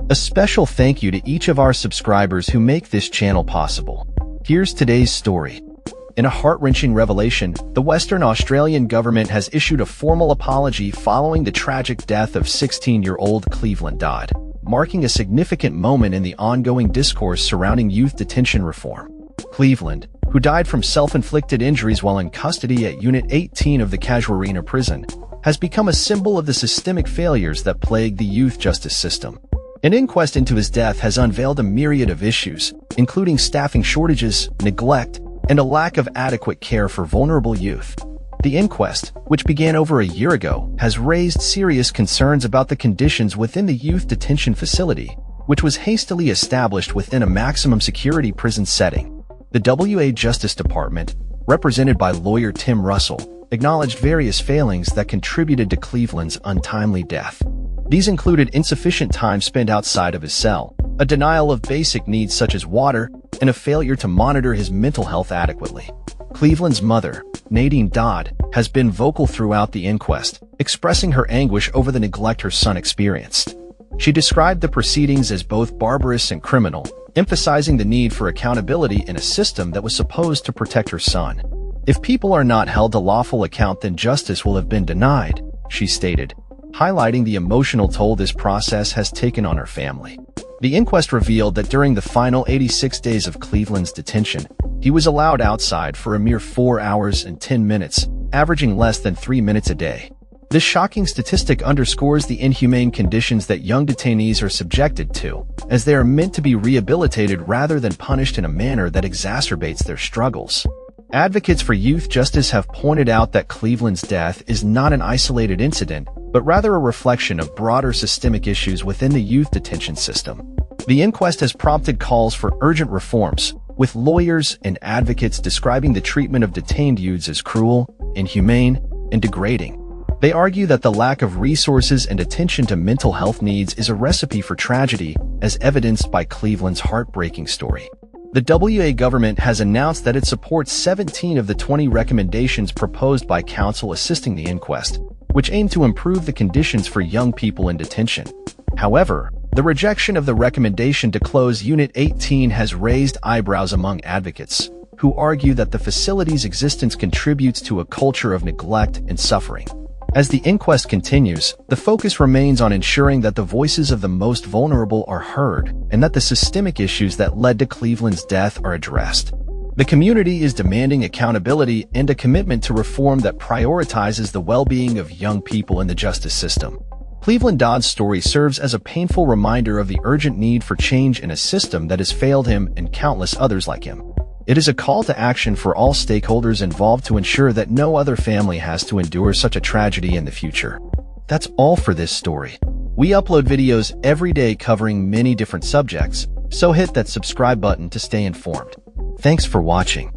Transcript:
A special thank you to each of our subscribers who make this channel possible. Here's today's story. In a heart-wrenching revelation, the Western Australian government has issued a formal apology following the tragic death of 16-year-old Cleveland Dodd, marking a significant moment in the ongoing discourse surrounding youth detention reform. Cleveland, who died from self-inflicted injuries while in custody at Unit 18 of the Casuarina prison, has become a symbol of the systemic failures that plague the youth justice system. An inquest into his death has unveiled a myriad of issues, including staffing shortages, neglect, and a lack of adequate care for vulnerable youth. The inquest, which began over a year ago, has raised serious concerns about the conditions within the youth detention facility, which was hastily established within a maximum security prison setting. The WA Justice Department, represented by lawyer Tim Russell, acknowledged various failings that contributed to Cleveland's untimely death. These included insufficient time spent outside of his cell, a denial of basic needs such as water, and a failure to monitor his mental health adequately. Cleveland's mother, Nadine Dodd, has been vocal throughout the inquest, expressing her anguish over the neglect her son experienced. She described the proceedings as both barbarous and criminal, emphasizing the need for accountability in a system that was supposed to protect her son. "If people are not held to lawful account, then justice will have been denied," she stated, highlighting the emotional toll this process has taken on her family. The inquest revealed that during the final 86 days of Cleveland's detention, he was allowed outside for a mere 4 hours and 10 minutes, averaging less than 3 minutes a day. This shocking statistic underscores the inhumane conditions that young detainees are subjected to, as they are meant to be rehabilitated rather than punished in a manner that exacerbates their struggles. Advocates for youth justice have pointed out that Cleveland's death is not an isolated incident, but rather a reflection of broader systemic issues within the youth detention system. The inquest has prompted calls for urgent reforms, with lawyers and advocates describing the treatment of detained youths as cruel, inhumane, and degrading. They argue that the lack of resources and attention to mental health needs is a recipe for tragedy, as evidenced by Cleveland's heartbreaking story. The WA government has announced that it supports 17 of the 20 recommendations proposed by counsel assisting the inquest, which aim to improve the conditions for young people in detention. However, the rejection of the recommendation to close Unit 18 has raised eyebrows among advocates, who argue that the facility's existence contributes to a culture of neglect and suffering. As the inquest continues, the focus remains on ensuring that the voices of the most vulnerable are heard and that the systemic issues that led to Cleveland's death are addressed. The community is demanding accountability and a commitment to reform that prioritizes the well-being of young people in the justice system. Cleveland Dodd's story serves as a painful reminder of the urgent need for change in a system that has failed him and countless others like him. It is a call to action for all stakeholders involved to ensure that no other family has to endure such a tragedy in the future. That's all for this story. We upload videos every day covering many different subjects, so hit that subscribe button to stay informed. Thanks for watching.